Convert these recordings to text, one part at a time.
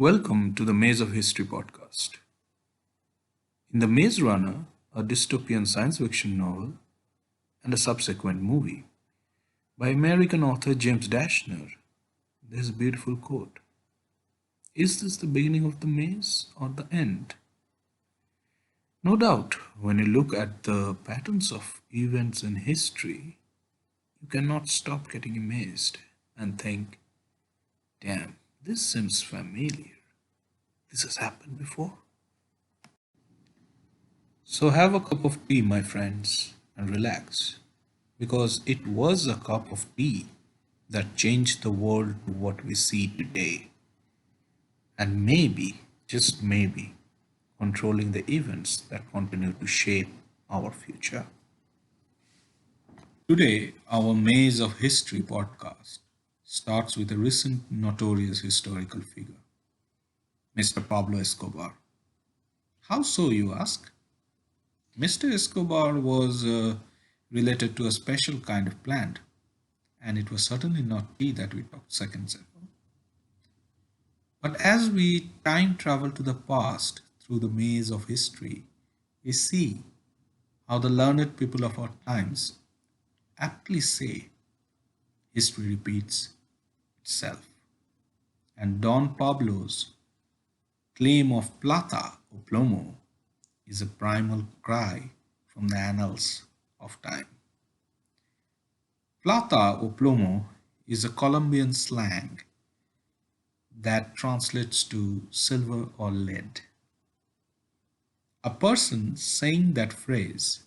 Welcome to the Maze of History podcast. In The Maze Runner, a dystopian science fiction novel and a subsequent movie by American author James Dashner, there's a beautiful quote. Is this the beginning of the maze or the end? No doubt, when you look at the patterns of events in history, you cannot stop getting amazed and think, damn, this seems familiar. This has happened before. So have a cup of tea, my friends, and relax, because it was a cup of tea that changed the world to what we see today, and maybe, just maybe, controlling the events that continue to shape our future. Today, our Maze of History podcast starts with a recent notorious historical figure, Mr. Pablo Escobar. How so, you ask? Mr. Escobar was related to a special kind of plant, and it was certainly not tea that we talked seconds ago. But as we time travel to the past through the maze of history, we see how the learned people of our times aptly say history repeats itself. And Don Pablo's claim of plata or plomo is a primal cry from the annals of time. Plata or plomo is a Colombian slang that translates to silver or lead. A person saying that phrase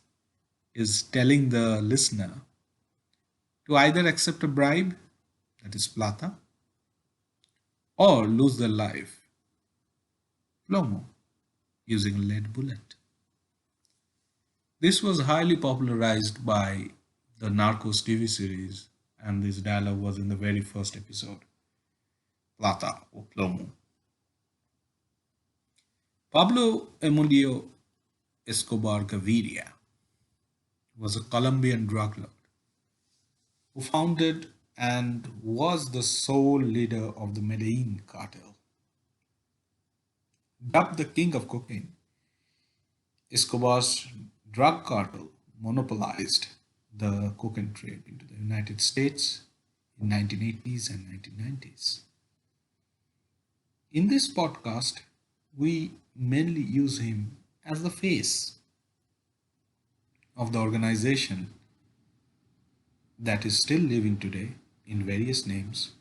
is telling the listener to either accept a bribe, that is plata, or lose their life, plomo, using a lead bullet. This was highly popularized by the Narcos TV series, and this dialogue was in the very first episode, plata or plomo. Pablo Emilio Escobar Gaviria was a Colombian drug lord who founded and was the sole leader of the Medellin cartel. Dubbed the king of cocaine, Escobar's drug cartel monopolized the cocaine trade into the United States in 1980s and 1990s. In this podcast, we mainly use him as the face of the organization that is still living today in various names,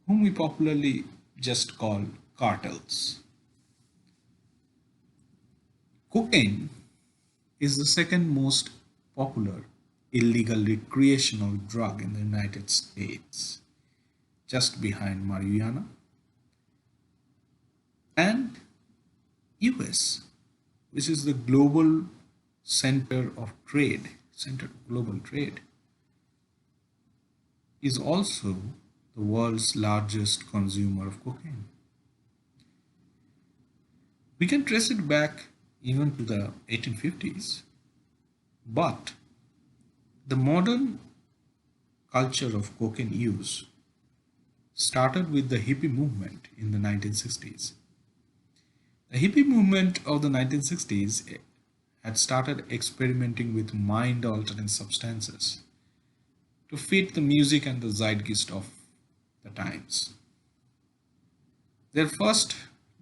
whom we popularly just call cartels. Cocaine is the second most popular illegal recreational drug in the United States, just behind marijuana, and US, which is the global center of global trade, is also the world's largest consumer of cocaine. We can trace it back even to the 1850s, but the modern culture of cocaine use started with the hippie movement in the 1960s. The hippie movement of the 1960s had started experimenting with mind altering substances to fit the music and the zeitgeist of the times. Their first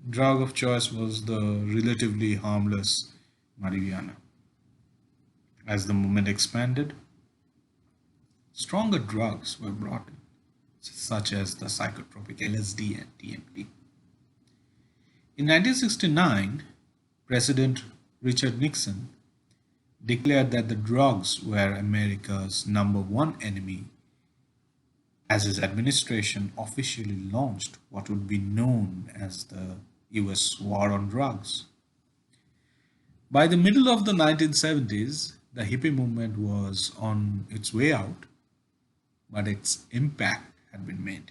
drug of choice was the relatively harmless marijuana. As the movement expanded, stronger drugs were brought in, such as the psychotropic LSD and DMT. In 1969, President Richard Nixon declared that the drugs were America's number one enemy as his administration officially launched what would be known as the US War on Drugs. By the middle of the 1970s, the hippie movement was on its way out, but its impact had been made.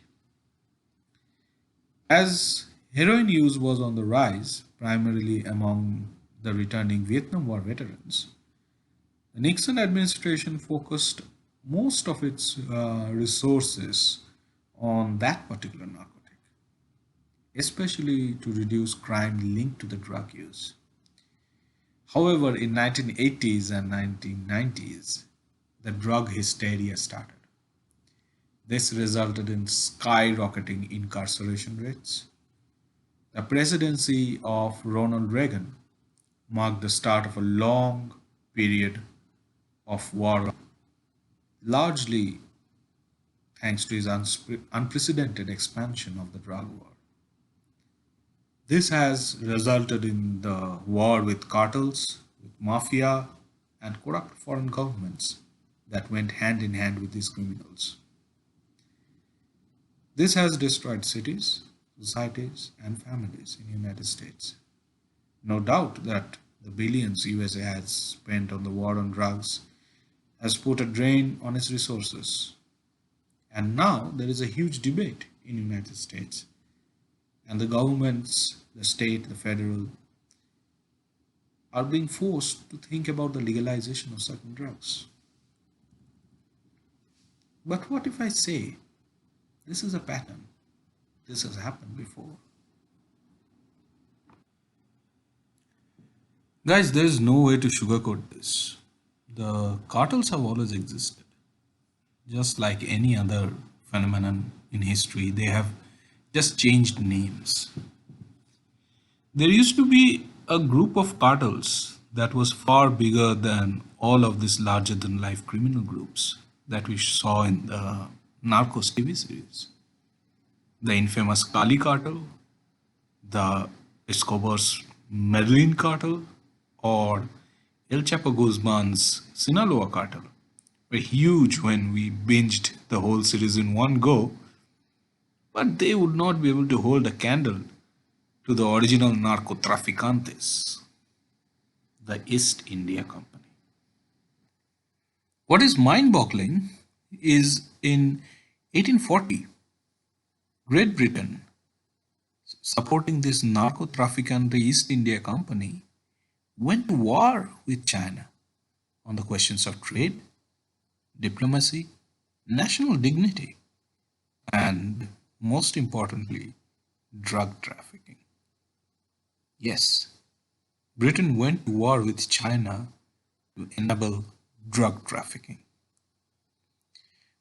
As heroin use was on the rise, primarily among the returning Vietnam War veterans, the Nixon administration focused most of its resources on that particular narcotic. especially to reduce crime linked to the drug use. However, in 1980s and 1990s, the drug hysteria started. This resulted in skyrocketing incarceration rates. The presidency of Ronald Reagan marked the start of a long period of war, largely thanks to his unprecedented expansion of the drug war. This has resulted in the war with cartels, with mafia, and corrupt foreign governments that went hand in hand with these criminals. This has destroyed cities, societies, and families in the United States. No doubt that the billions USA has spent on the war on drugs has put a drain on its resources. And now there is a huge debate in the United States. And the governments, the state, the federal, are being forced to think about the legalization of certain drugs. But what if I say this is a pattern? This has happened before. Guys, there is no way to sugarcoat this. The cartels have always existed. Just like any other phenomenon in history, they have just changed names. There used to be a group of cartels that was far bigger than all of these larger than life criminal groups that we saw in the Narcos TV series. The infamous Kali cartel, the Escobar's Medellin cartel, or El Chapo Guzman's Sinaloa cartel were huge when we binged the whole series in one go, but they would not be able to hold a candle to the original narcotraficantes, the East India Company. What is mind boggling is in 1840, Great Britain, supporting this narco-trafficante East India Company, went to war with China on the questions of trade, diplomacy, national dignity, and most importantly, drug trafficking. Yes, Britain went to war with China to enable drug trafficking.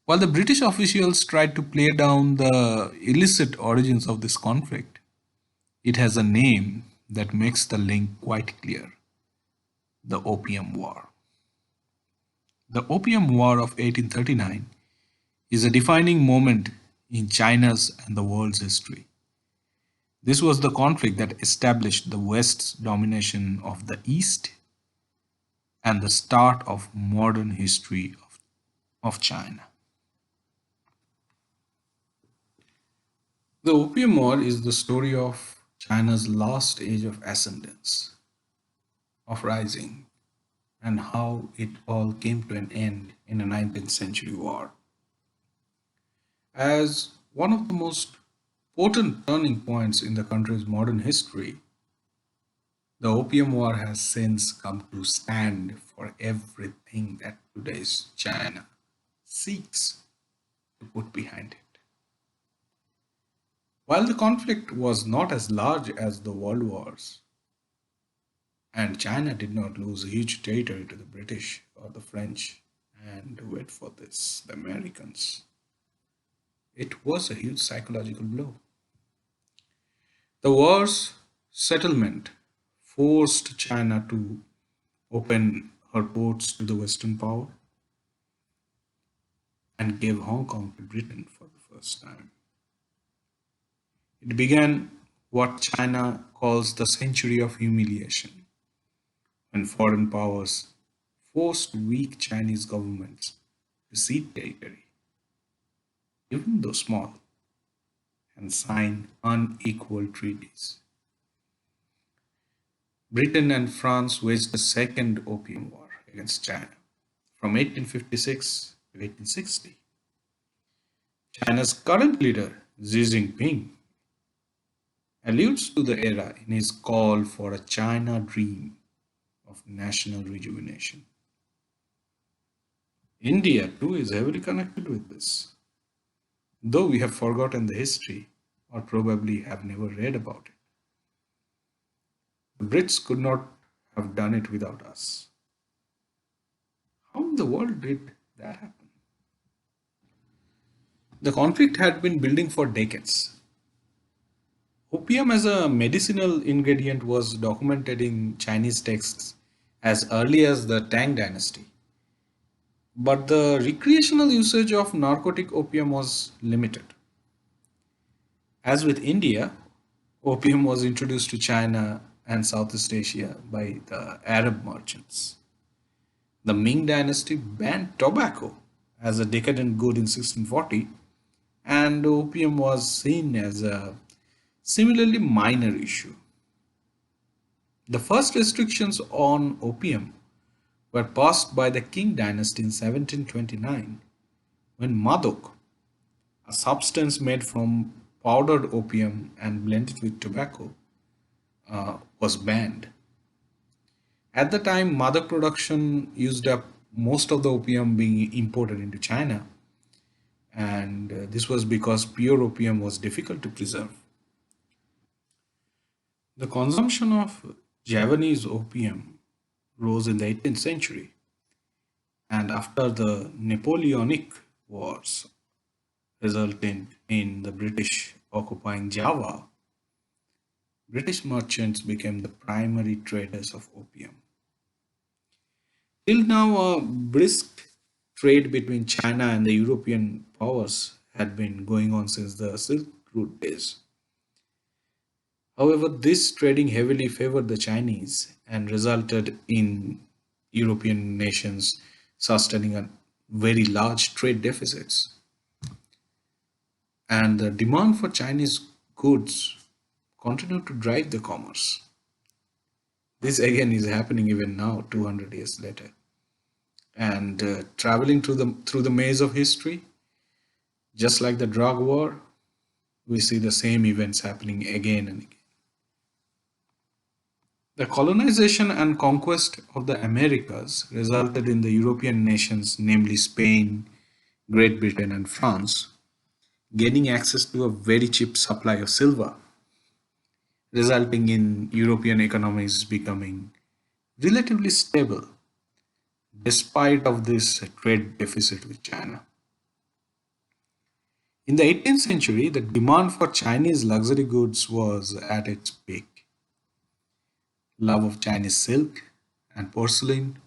While the British officials tried to play down the illicit origins of this conflict, it has a name that makes the link quite clear: the Opium War. The Opium War of 1839 is a defining moment in China's and the world's history. This was the conflict that established the West's domination of the East and the start of modern history of China. The Opium War is the story of China's last age of ascendance, of rising, and how it all came to an end in a 19th century war. As one of the most potent turning points in the country's modern history, the Opium War has since come to stand for everything that today's China seeks to put behind it. While the conflict was not as large as the world wars, and China did not lose huge territory to the British or the French, and wait for this, the Americans, it was a huge psychological blow. The war's settlement forced China to open her ports to the Western power and gave Hong Kong to Britain for the first time. It began what China calls the century of humiliation, when foreign powers forced weak Chinese governments to cede territory, even though small, and sign unequal treaties. Britain and France waged the Second Opium War against China from 1856 to 1860. China's current leader, Xi Jinping, alludes to the era in his call for a China dream of national rejuvenation. India, too, is heavily connected with this. Though we have forgotten the history, or probably have never read about it. The Brits could not have done it without us. How in the world did that happen? The conflict had been building for decades. Opium as a medicinal ingredient was documented in Chinese texts as early as the Tang dynasty. But the recreational usage of narcotic opium was limited. As with India, opium was introduced to China and Southeast Asia by the Arab merchants. The Ming dynasty banned tobacco as a decadent good in 1640, and opium was seen as a similarly minor issue. The first restrictions on opium were passed by the Qing dynasty in 1729 when madok, a substance made from powdered opium and blended with tobacco, was banned. At the time, madok production used up most of the opium being imported into China, and this was because pure opium was difficult to preserve. The consumption of Javanese opium rose in the 18th century, and after the Napoleonic Wars, resulting in the British occupying Java, British merchants became the primary traders of opium. Till now, a brisk trade between China and the European powers had been going on since the Silk Route days. However, this trading heavily favored the Chinese and resulted in European nations sustaining a very large trade deficits. And the demand for Chinese goods continued to drive the commerce. This again is happening even now, 200 years later. And traveling through the maze of history, just like the drug war, we see the same events happening again and again. The colonization and conquest of the Americas resulted in the European nations, namely Spain, Great Britain, and France, gaining access to a very cheap supply of silver, resulting in European economies becoming relatively stable despite of this trade deficit with China. In the 18th century, the demand for Chinese luxury goods was at its peak. Love of Chinese silk and porcelain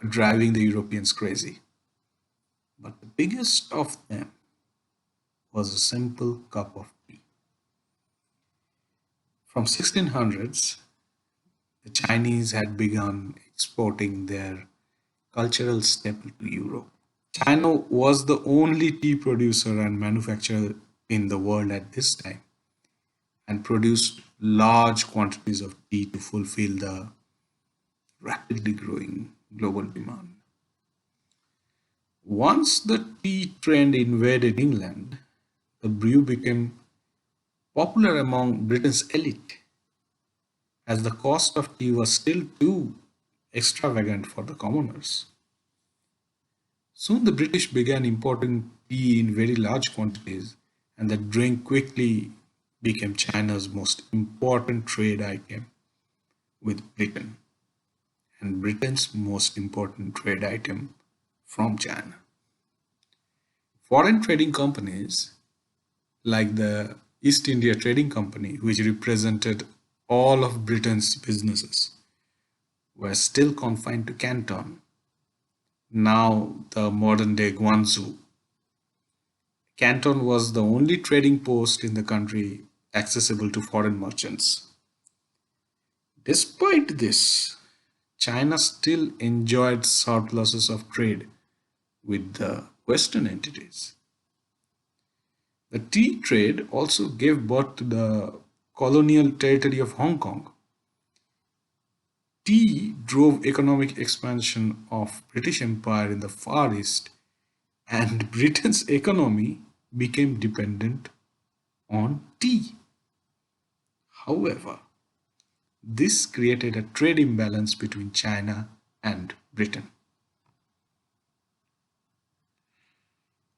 were driving the Europeans crazy. But the biggest of them was a simple cup of tea. From 1600s, the Chinese had begun exporting their cultural staple to Europe. China was the only tea producer and manufacturer in the world at this time and produced large quantities of tea to fulfill the rapidly growing global demand. Once the tea trend invaded England, the brew became popular among Britain's elite as the cost of tea was still too extravagant for the commoners. Soon the British began importing tea in very large quantities, and the drink quickly became China's most important trade item with Britain, and Britain's most important trade item from China. Foreign trading companies like the East India Trading Company, which represented all of Britain's businesses, were still confined to Canton, now the modern day Guangzhou. Canton was the only trading post in the country accessible to foreign merchants. Despite this, China still enjoyed surpluses of trade with the Western entities. The tea trade also gave birth to the colonial territory of Hong Kong. Tea drove economic expansion of British Empire in the Far East, and Britain's economy became dependent on tea. However, this created a trade imbalance between China and Britain.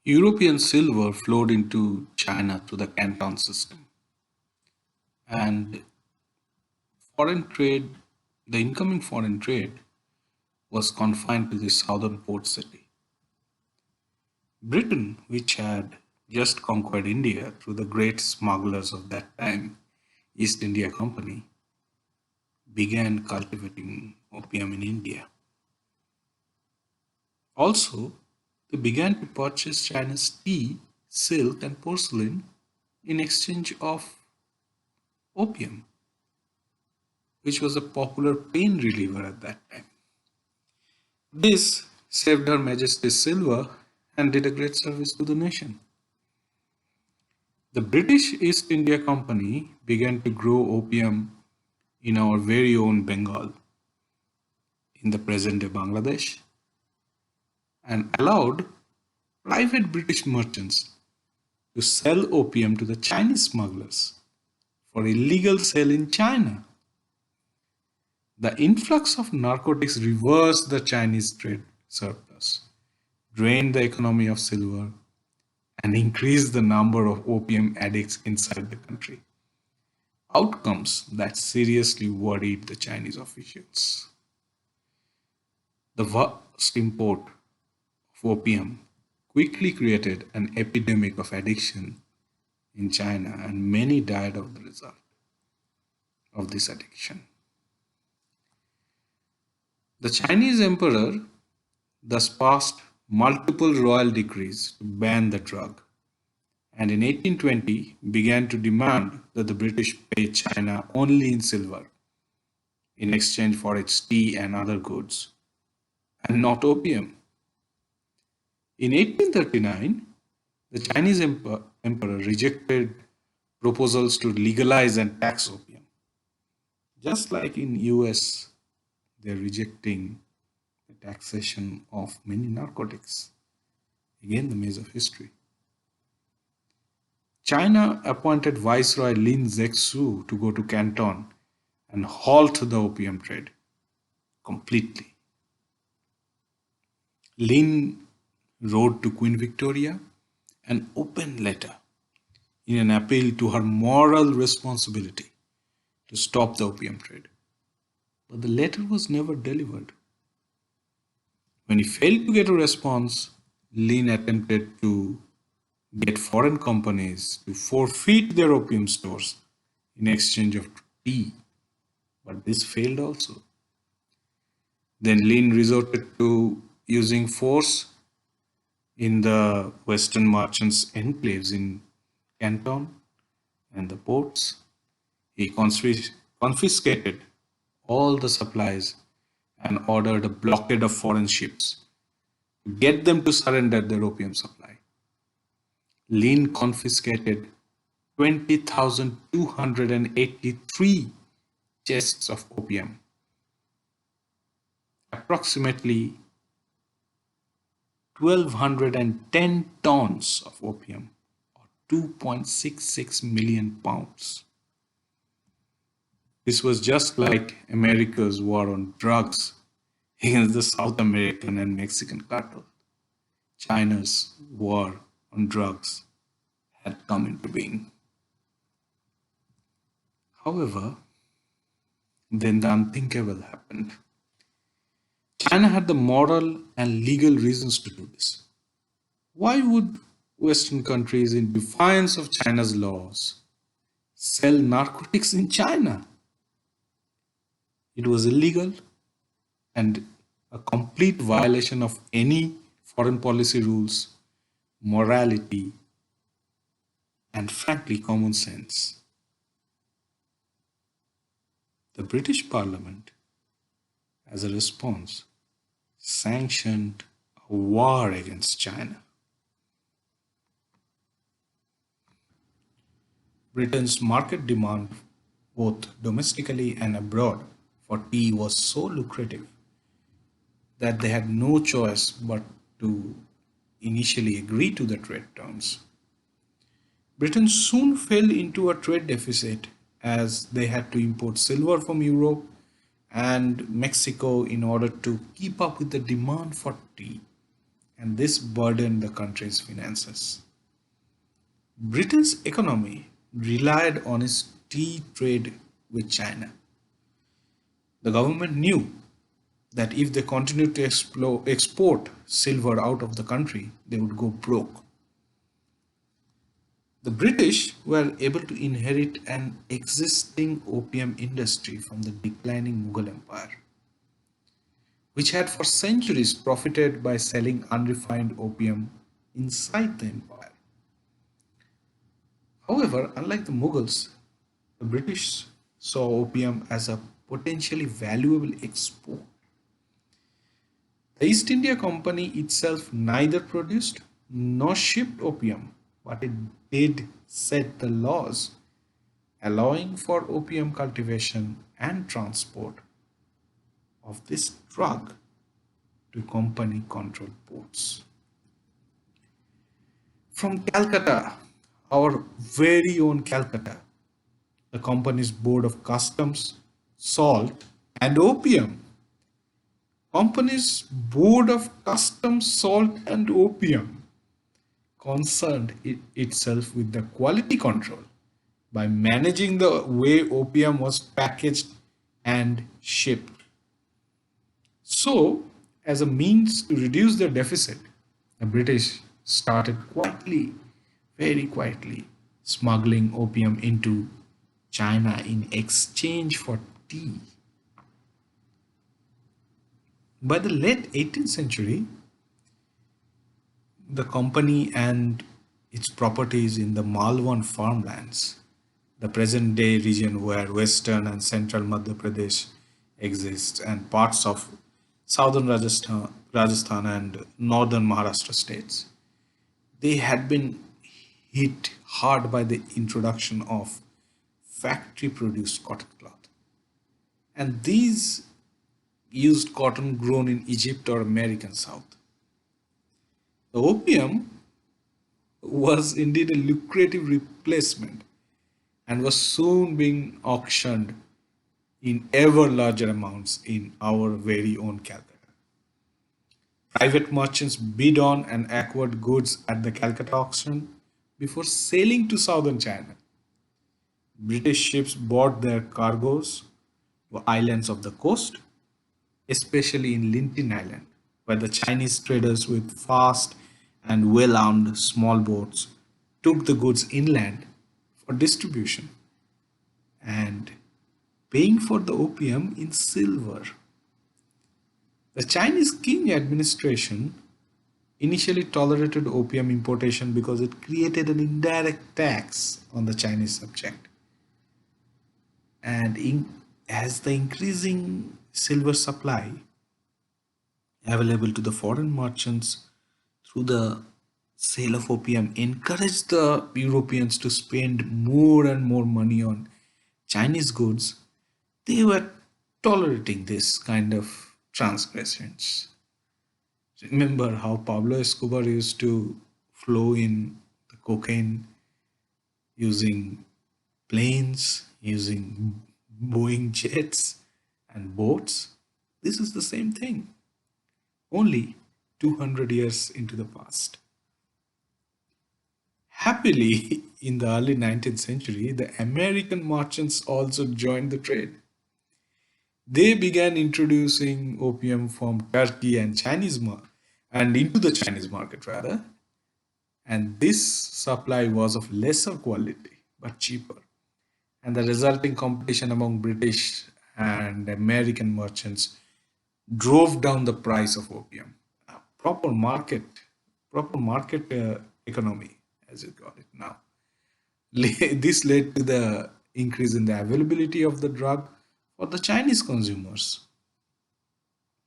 European silver flowed into China through the Canton system. and foreign trade, the incoming foreign trade was confined to the southern port city. Britain, which had just conquered India through the great smugglers of that time, East India Company, began cultivating opium in India. Also, they began to purchase China's tea, silk, and porcelain in exchange of opium, which was a popular pain reliever at that time. This saved Her Majesty's silver and did a great service to the nation. The British East India Company began to grow opium in our very own Bengal, in the present day Bangladesh, and allowed private British merchants to sell opium to the Chinese smugglers for illegal sale in China. The influx of narcotics reversed the Chinese trade surplus, drained the economy of silver, and increased the number of opium addicts inside the country. Outcomes that seriously worried the Chinese officials. The vast import of opium quickly created an epidemic of addiction in China, and many died of the result of this addiction. The Chinese emperor thus passed multiple royal decrees to ban the drug, and in 1820 began to demand that the British pay China only in silver in exchange for its tea and other goods, and not opium. In 1839, the Chinese emperor rejected proposals to legalize and tax opium. Just like in US, they're rejecting the taxation of many narcotics. Again, the maze of history. China appointed Viceroy Lin Zexu to go to Canton and halt the opium trade completely. Lin wrote to Queen Victoria an open letter in an appeal to her moral responsibility to stop the opium trade. But the letter was never delivered. When he failed to get a response, Lin attempted to get foreign companies to forfeit their opium stores in exchange of tea, but this failed also. Then Lin resorted to using force in the Western merchants' enclaves in Canton and the ports. He confiscated all the supplies and ordered a blockade of foreign ships to get them to surrender their opium supply. Lin confiscated 20,283 chests of opium, approximately 1,210 tons of opium, or 2.66 million pounds. This was just like America's war on drugs against the South American and Mexican cartel. China's war on drugs had come into being. However, then the unthinkable happened. China had the moral and legal reasons to do this. Why would Western countries, in defiance of China's laws, sell narcotics in China? It was illegal and a complete violation of any foreign policy rules, morality, and frankly, common sense. The British Parliament, as a response, sanctioned a war against China. Britain's market demand, both domestically and abroad, for tea was so lucrative that they had no choice but to initially agree to the trade terms. Britain soon fell into a trade deficit as they had to import silver from Europe and Mexico in order to keep up with the demand for tea, and this burdened the country's finances. Britain's economy relied on its tea trade with China. The government knew that if they continued to export silver out of the country, they would go broke. The British were able to inherit an existing opium industry from the declining Mughal Empire, which had for centuries profited by selling unrefined opium inside the empire. However, unlike the Mughals, the British saw opium as a potentially valuable export. The East India Company itself neither produced nor shipped opium, but it did set the laws allowing for opium cultivation and transport of this drug to company controlled ports. From Calcutta, our very own Calcutta, the company's Board of Customs, Salt, and Opium. Company's Board of Customs, Salt, and Opium concerned itself with the quality control by managing the way opium was packaged and shipped. So, as a means to reduce their deficit, the British started quietly, very quietly, smuggling opium into China in exchange for tea. By the late 18th century, the company and its properties in the Malwan farmlands, the present day region where western and central Madhya Pradesh exists, and parts of southern Rajasthan and northern Maharashtra states, they had been hit hard by the introduction of factory produced cotton cloth. And these used cotton grown in Egypt or American South. The opium was indeed a lucrative replacement and was soon being auctioned in ever larger amounts in our very own Calcutta. Private merchants bid on and acquired goods at the Calcutta auction before sailing to southern China. British ships brought their cargoes to islands of the coast, especially in Lintin Island, where the Chinese traders with fast and well armed small boats took the goods inland for distribution and paying for the opium in silver. The Chinese Qing administration initially tolerated opium importation because it created an indirect tax on the Chinese subject. And as the increasing silver supply available to the foreign merchants through the sale of opium encouraged the Europeans to spend more and more money on Chinese goods, they were tolerating this kind of transgressions. Remember how Pablo Escobar used to flow in the cocaine using planes, using Boeing jets and boats? This is the same thing, only 200 years into the past. Happily, in the early 19th century, the American merchants also joined the trade. They began introducing opium from Turkey and and into the Chinese market rather, and this supply was of lesser quality but cheaper, and the resulting competition among British and American merchants drove down the price of opium. Proper market, proper market economy, as you call it now. This led to the increase in the availability of the drug for the Chinese consumers.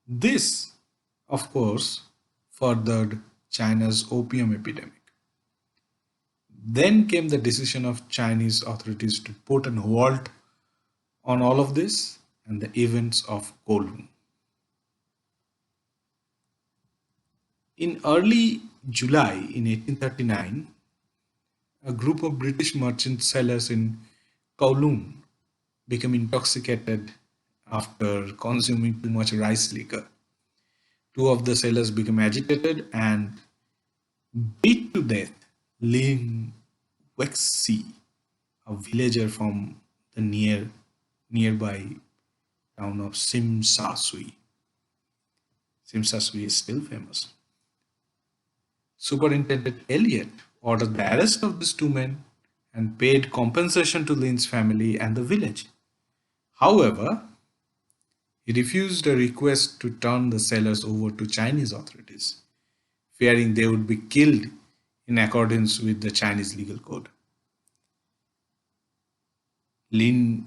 This, of course, furthered China's opium epidemic. Then came the decision of Chinese authorities to put a halt on all of this and the events of Kowloon. In early July in 1839, a group of British merchant sellers in Kowloon became intoxicated after consuming too much rice liquor. Two of the sailors became agitated and beat to death Ling Wexi, a villager from the nearby town of Simsasui. Simsasui is still famous. Superintendent Elliot ordered the arrest of these two men and paid compensation to Lin's family and the village. However, he refused a request to turn the sellers over to Chinese authorities, fearing they would be killed in accordance with the Chinese legal code. Lin,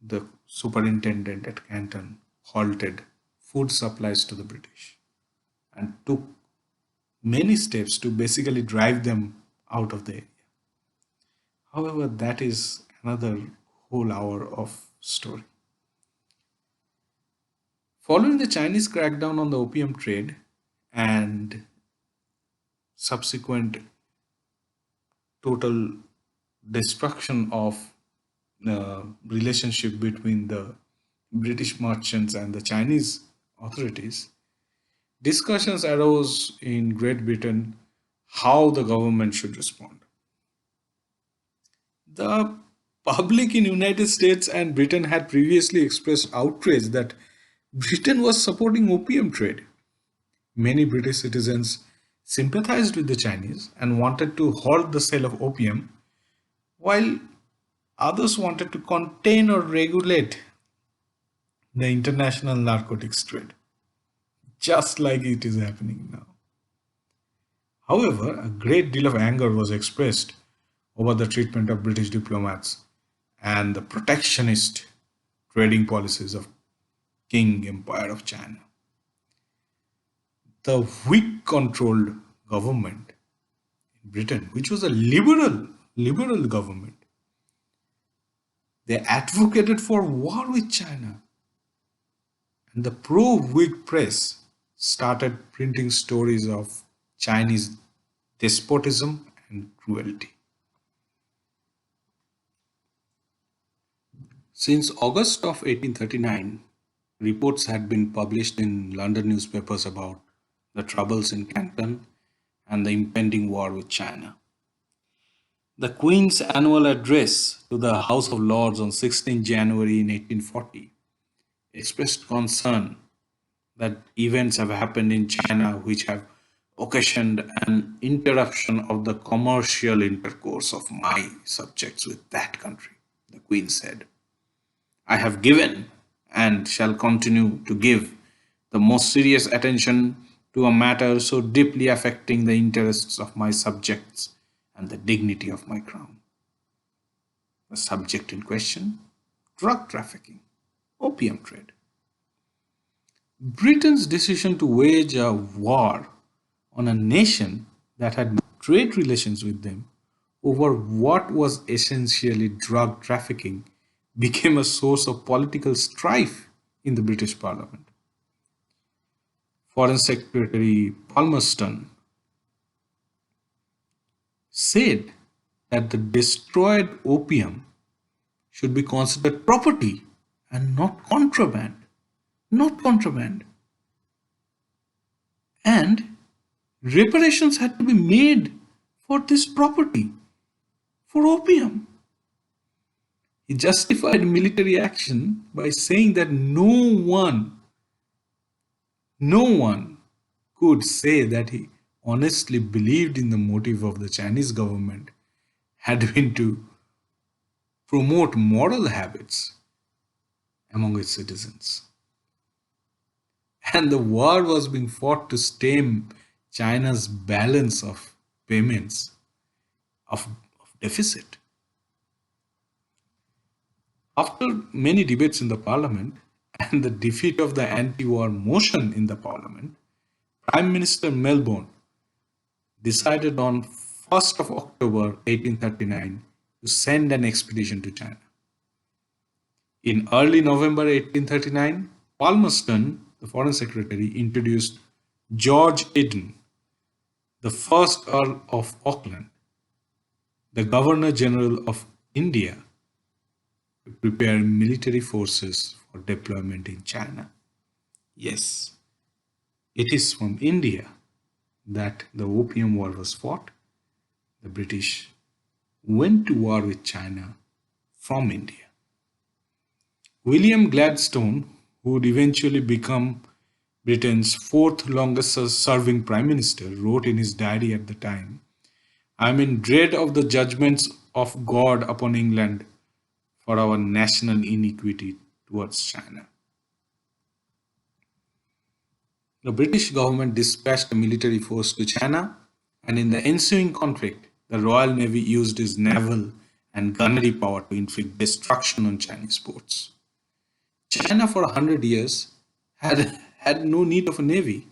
the superintendent at Canton, halted food supplies to the British and took many steps to basically drive them out of the area. However, that is another whole hour of story. Following the Chinese crackdown on the opium trade and subsequent total destruction of relationship between the British merchants and the Chinese authorities, discussions arose in Great Britain how the government should respond. The public in United States and Britain had previously expressed outrage that Britain was supporting opium trade. Many British citizens sympathized with the Chinese and wanted to halt the sale of opium, while others wanted to contain or regulate the international narcotics trade, just like it is happening now. However, a great deal of anger was expressed over the treatment of British diplomats and the protectionist trading policies of King Empire of China. The Whig-controlled government in Britain, which was a liberal government, they advocated for war with China. And the pro-Whig press started printing stories of Chinese despotism and cruelty. Since August of 1839, reports had been published in London newspapers about the troubles in Canton and the impending war with China. The Queen's annual address to the House of Lords on 16 January in 1840 expressed concern that events have happened in China which have occasioned an interruption of the commercial intercourse of my subjects with that country. The Queen said, I have given and shall continue to give the most serious attention to a matter so deeply affecting the interests of my subjects and the dignity of my crown. The subject in question, drug trafficking, opium trade. Britain's decision to wage a war on a nation that had trade relations with them over what was essentially drug trafficking became a source of political strife in the British Parliament. Foreign Secretary Palmerston said that the destroyed opium should be considered property and not contraband. Not contraband. And reparations had to be made for this property, for opium. He justified military action by saying that no one could say that he honestly believed in the motive of the Chinese government had been to promote moral habits among its citizens. And the war was being fought to stem China's balance of payments of deficit. After many debates in the parliament and the defeat of the anti-war motion in the parliament, Prime Minister Melbourne decided on 1st of October 1839 to send an expedition to China. In early November 1839, Palmerston, the Foreign Secretary, introduced George Eden, the first Earl of Auckland, the Governor General of India, to prepare military forces for deployment in China. Yes, it is from India that the Opium War was fought. The British went to war with China from India. William Gladstone, who would eventually become Britain's fourth longest serving prime minister, wrote in his diary at the time, "I am in dread of the judgments of God upon England for our national iniquity towards China." The British government dispatched a military force to China, and in the ensuing conflict, the Royal Navy used its naval and gunnery power to inflict destruction on Chinese ports. China, for 100 years, had no need of a navy,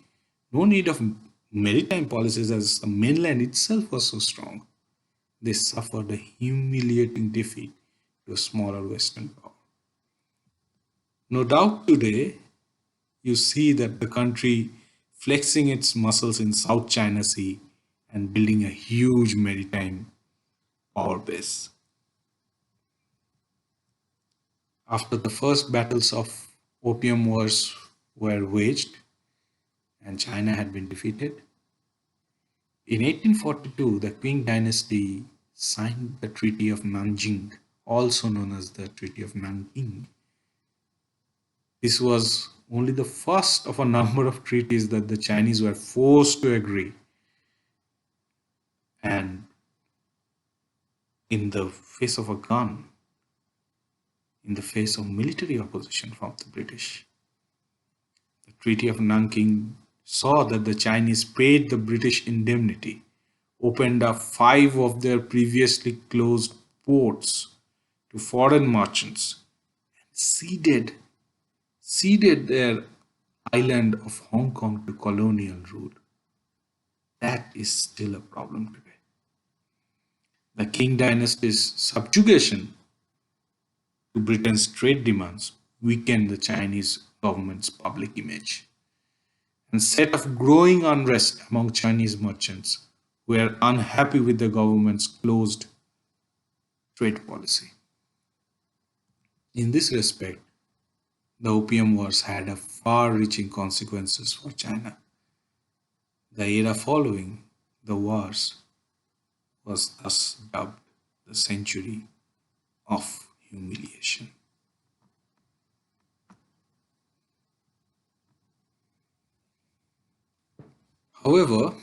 no need of maritime policies, as the mainland itself was so strong. They suffered a humiliating defeat to a smaller Western power. No doubt today you see that the country flexing its muscles in South China Sea and building a huge maritime power base. After the first battles of Opium Wars were waged and China had been defeated, in 1842 the Qing dynasty signed the Treaty of Nanjing, also known as the Treaty of Nanking. This was only the first of a number of treaties that the Chinese were forced to agree, and in the face of a gun, in the face of military opposition from the British. The Treaty of Nanking saw that the Chinese paid the British indemnity, opened up 5 of their previously closed ports to foreign merchants, and ceded their island of Hong Kong to colonial rule. That is still a problem today. The Qing dynasty's subjugation to Britain's trade demands weakened the Chinese government's public image and set off growing unrest among Chinese merchants who were unhappy with the government's closed trade policy. In this respect, the Opium Wars had a far-reaching consequences for China. The era following the wars was thus dubbed the century of humiliation. However,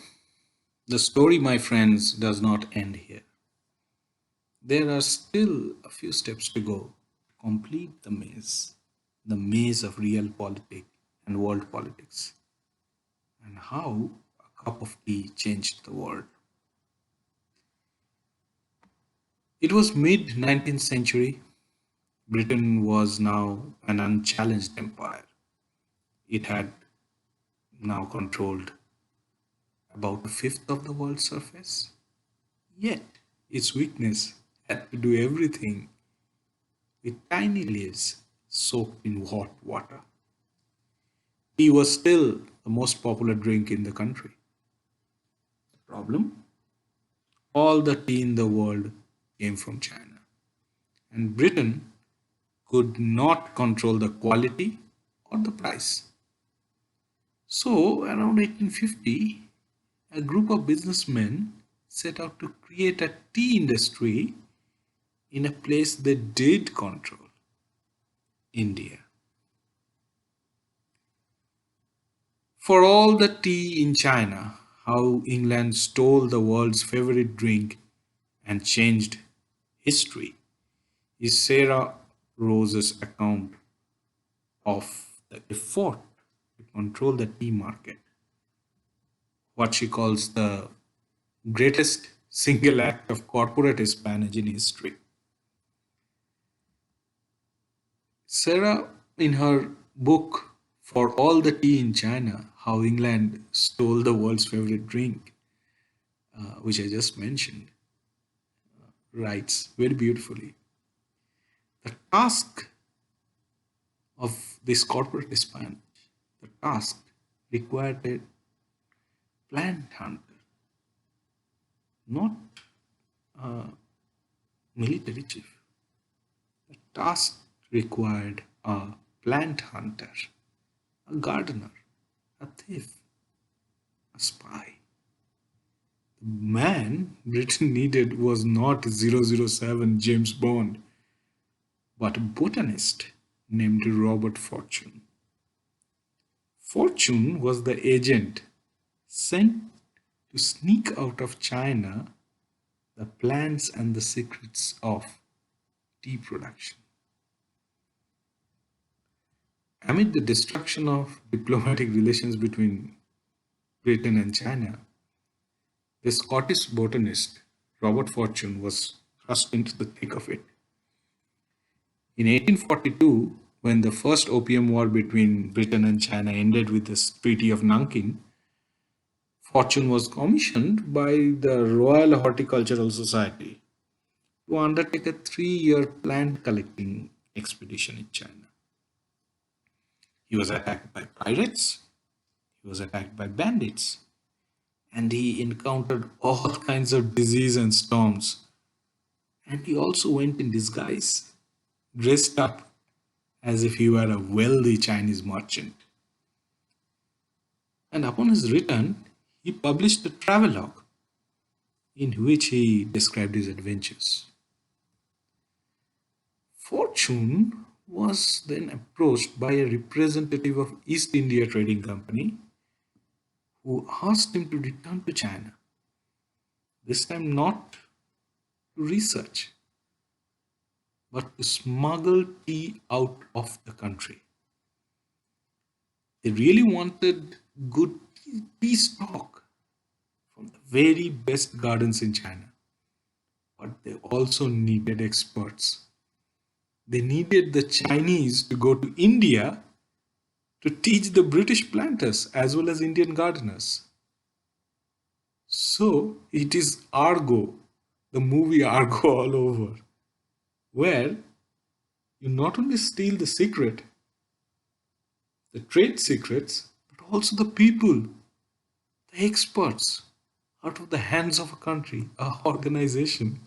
the story, my friends, does not end here. There are still a few steps to go to complete the maze of real politics and world politics, and how a cup of tea changed the world. It was mid 19th century. Britain was now an unchallenged empire. It had now controlled about a fifth of the world's surface. Yet, its weakness had to do everything with tiny leaves soaked in hot water. Tea was still the most popular drink in the country. The problem? All the tea in the world came from China, and Britain could not control the quality or the price. So, around 1850, a group of businessmen set out to create a tea industry in a place they did control, India. For all the tea in China, how England stole the world's favorite drink and changed history is Sarah Rose's account of the effort to control the tea market, what she calls the greatest single act of corporate espionage in history. Sarah, in her book For All the Tea in China, How England Stole the World's Favorite Drink, which I just mentioned, writes very beautifully. The task of this corporate espionage, the task required a plant hunter, not a military chief. The task required a plant hunter, a gardener, a thief, a spy. The man Britain needed was not 007 James Bond, but a botanist named Robert Fortune. Fortune was the agent sent to sneak out of China the plans and the secrets of tea production. Amid the destruction of diplomatic relations between Britain and China, the Scottish botanist Robert Fortune was thrust into the thick of it. In 1842, when the first Opium War between Britain and China ended with the Treaty of Nanking, Fortune was commissioned by the Royal Horticultural Society to undertake a 3-year plant collecting expedition in China. He was attacked by pirates, he was attacked by bandits, and he encountered all kinds of disease and storms. And he also went in disguise, dressed up as if he were a wealthy Chinese merchant. And upon his return, he published a travelogue in which he described his adventures. Fortune was then approached by a representative of East India Trading Company who asked him to return to China, this time not to research, but to smuggle tea out of the country. They really wanted good tea stock from the very best gardens in China, but they also needed experts. They needed the Chinese to go to India to teach the British planters as well as Indian gardeners. So it is Argo, the movie Argo all over, where you not only steal the secret, the trade secrets, but also the people, the experts, out of the hands of a country, a organization.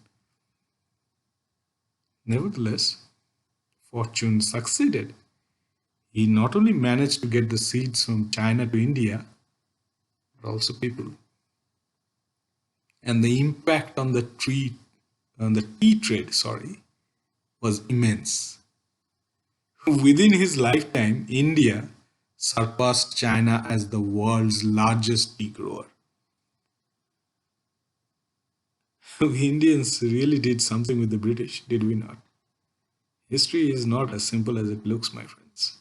Nevertheless, Fortune succeeded. He not only managed to get the seeds from China to India, but also people. And the impact on the tea trade, was immense. Within his lifetime, India surpassed China as the world's largest tea grower. We Indians really did something with the British, did we not? History is not as simple as it looks, my friends.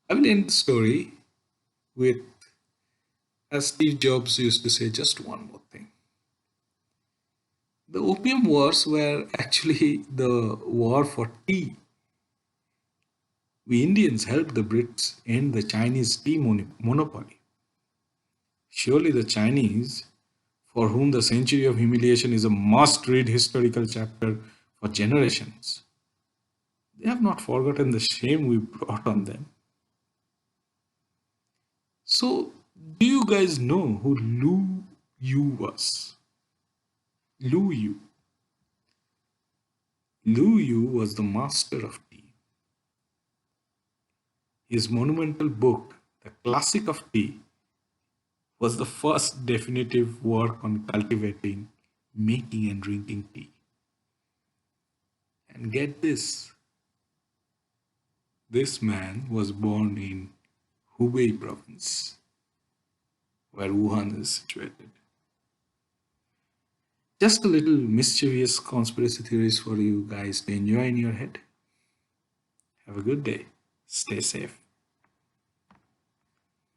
I will end the story with, as Steve Jobs used to say, just one more thing. The Opium Wars were actually the war for tea. We Indians helped the Brits end the Chinese tea monopoly. Surely the Chinese, for whom the Century of Humiliation is a must-read historical chapter for generations, they have not forgotten the shame we brought on them. So, do you guys know who Lu Yu was? Lu Yu. Lu Yu was the master of tea. His monumental book, The Classic of Tea, was the first definitive work on cultivating, making and drinking tea. And get this man was born in Hubei province, where Wuhan is situated. Just a little mischievous conspiracy theories for you guys to enjoy in your head. Have a good day. Stay safe.